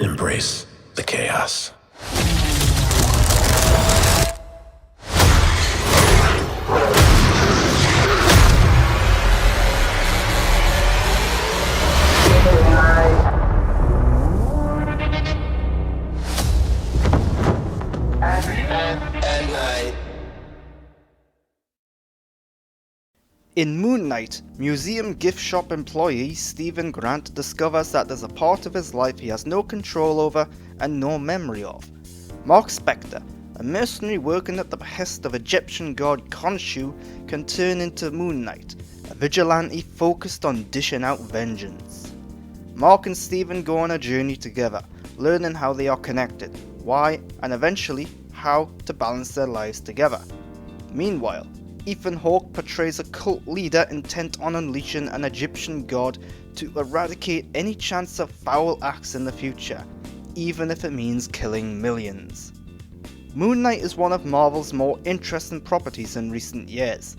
Embrace the chaos. In Moon Knight, museum gift shop employee Stephen Grant discovers that there's a part of his life he has no control over and no memory of. Mark Spector, a mercenary working at the behest of Egyptian god Khonshu, can turn into Moon Knight, a vigilante focused on dishing out vengeance. Mark and Stephen go on a journey together, learning how they are connected, why, and eventually how to balance their lives together. Meanwhile, Ethan Hawke portrays a cult leader intent on unleashing an Egyptian god to eradicate any chance of foul acts in the future, even if it means killing millions. Moon Knight is one of Marvel's more interesting properties in recent years.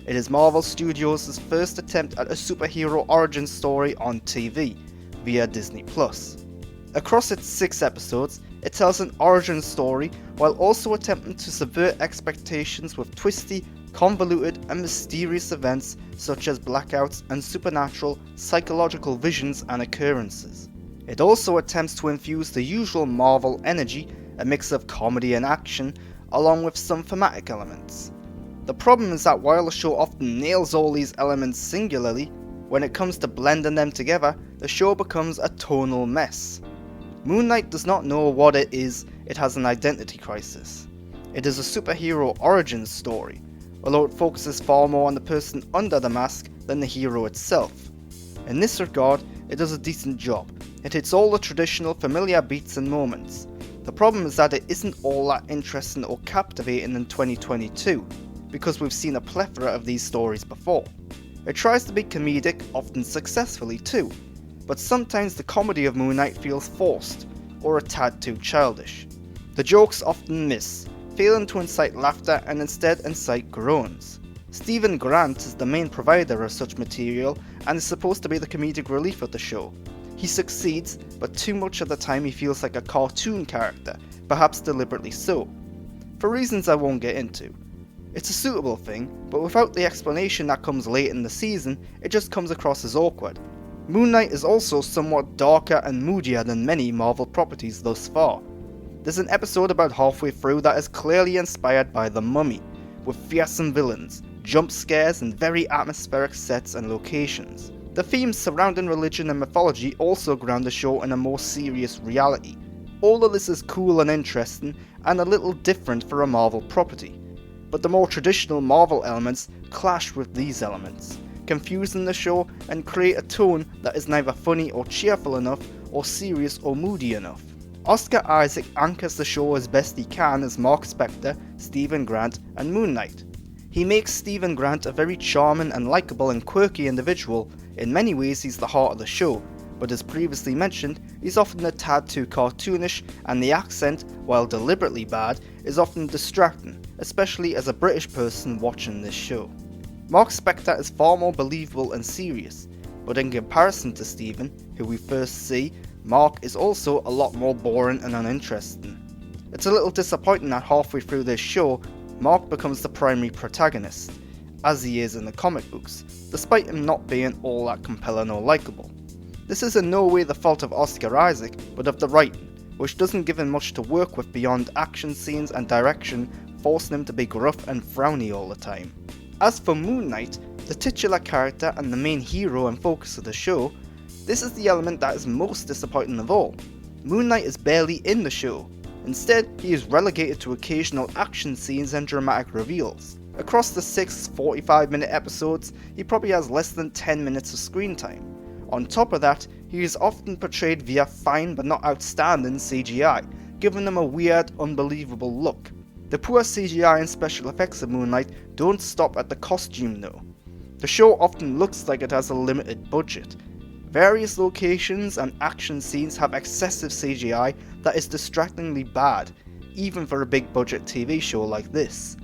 It is Marvel Studios' first attempt at a superhero origin story on TV, via Disney+. Across its 6 episodes, it tells an origin story while also attempting to subvert expectations with twisty, convoluted and mysterious events such as blackouts and supernatural psychological visions and occurrences. It also attempts to infuse the usual Marvel energy, a mix of comedy and action, along with some thematic elements. The problem is that while the show often nails all these elements singularly, when it comes to blending them together, the show becomes a tonal mess. Moon Knight does not know what it is, it has an identity crisis. It is a superhero origin story, although it focuses far more on the person under the mask than the hero itself. In this regard, it does a decent job. It hits all the traditional familiar beats and moments. The problem is that it isn't all that interesting or captivating in 2022, because we've seen a plethora of these stories before. It tries to be comedic, often successfully too, but sometimes the comedy of Moon Knight feels forced, or a tad too childish. The jokes often miss, failing to incite laughter and instead incite groans. Stephen Grant is the main provider of such material and is supposed to be the comedic relief of the show. He succeeds, but too much of the time he feels like a cartoon character, perhaps deliberately so, for reasons I won't get into. It's a suitable thing, but without the explanation that comes late in the season, it just comes across as awkward. Moon Knight is also somewhat darker and moodier than many Marvel properties thus far. There's an episode about halfway through that is clearly inspired by The Mummy, with fearsome villains, jump scares and very atmospheric sets and locations. The themes surrounding religion and mythology also ground the show in a more serious reality. All of this is cool and interesting and a little different for a Marvel property, but the more traditional Marvel elements clash with these elements, confusing the show and create a tone that is neither funny or cheerful enough or serious or moody enough. Oscar Isaac anchors the show as best he can as Mark Spector, Stephen Grant and Moon Knight. He makes Stephen Grant a very charming and likeable and quirky individual. In many ways he's the heart of the show, but as previously mentioned, he's often a tad too cartoonish and the accent, while deliberately bad, is often distracting, especially as a British person watching this show. Mark Spector is far more believable and serious, but in comparison to Stephen, who we first see, Mark is also a lot more boring and uninteresting. It's a little disappointing that halfway through this show, Mark becomes the primary protagonist, as he is in the comic books, despite him not being all that compelling or likeable. This is in no way the fault of Oscar Isaac, but of the writing, which doesn't give him much to work with beyond action scenes and direction, forcing him to be gruff and frowny all the time. As for Moon Knight, the titular character and the main hero and focus of the show, this is the element that is most disappointing of all. Moon Knight is barely in the show. Instead, he is relegated to occasional action scenes and dramatic reveals. Across the 6 45-minute episodes, he probably has less than 10 minutes of screen time. On top of that, he is often portrayed via fine but not outstanding CGI, giving him a weird, unbelievable look. The poor CGI and special effects of Moon Knight don't stop at the costume though. The show often looks like it has a limited budget. Various locations and action scenes have excessive CGI that is distractingly bad, even for a big budget TV show like this.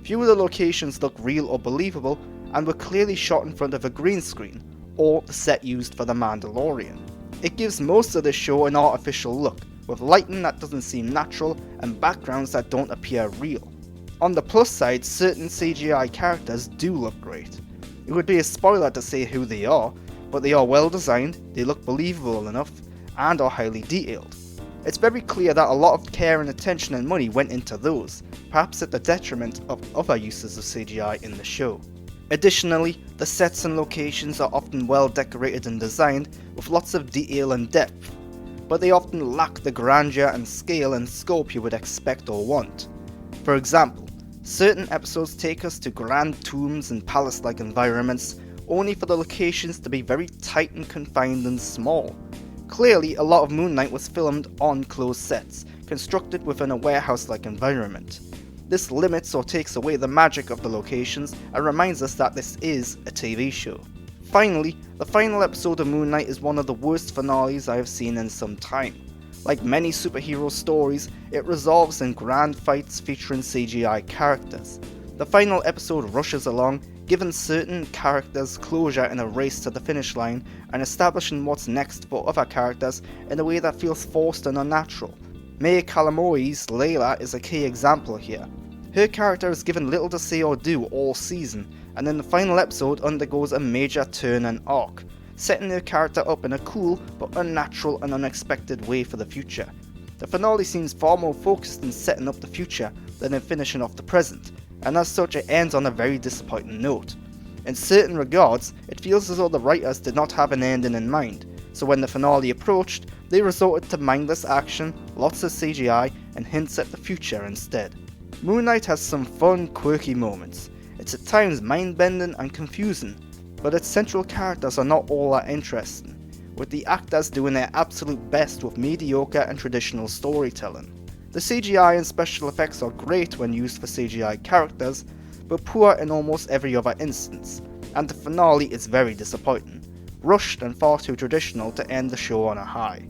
Few of the locations look real or believable and were clearly shot in front of a green screen, or the set used for The Mandalorian. It gives most of the show an artificial look, with lighting that doesn't seem natural and backgrounds that don't appear real. On the plus side, certain CGI characters do look great. It would be a spoiler to say who they are, but they are well designed, they look believable enough, and are highly detailed. It's very clear that a lot of care and attention and money went into those, perhaps at the detriment of other uses of CGI in the show. Additionally, the sets and locations are often well decorated and designed with lots of detail and depth, but they often lack the grandeur and scale and scope you would expect or want. For example, certain episodes take us to grand tombs and palace-like environments, only for the locations to be very tight and confined and small. Clearly, a lot of Moon Knight was filmed on closed sets, constructed within a warehouse-like environment. This limits or takes away the magic of the locations and reminds us that this is a TV show. Finally, the final episode of Moon Knight is one of the worst finales I have seen in some time. Like many superhero stories, it resolves in grand fights featuring CGI characters. The final episode rushes along, giving certain characters closure in a race to the finish line and establishing what's next for other characters in a way that feels forced and unnatural. Maya Kalamoi's Layla is a key example here. Her character is given little to say or do all season, and in the final episode undergoes a major turn and arc, setting her character up in a cool but unnatural and unexpected way for the future. The finale seems far more focused in setting up the future than in finishing off the present, and as such it ends on a very disappointing note. In certain regards, it feels as though the writers did not have an ending in mind, so when the finale approached, they resorted to mindless action, lots of CGI, and hints at the future instead. Moon Knight has some fun, quirky moments. It's at times mind-bending and confusing, but its central characters are not all that interesting, with the actors doing their absolute best with mediocre and traditional storytelling. The CGI and special effects are great when used for CGI characters, but poor in almost every other instance, and the finale is very disappointing, rushed and far too traditional to end the show on a high.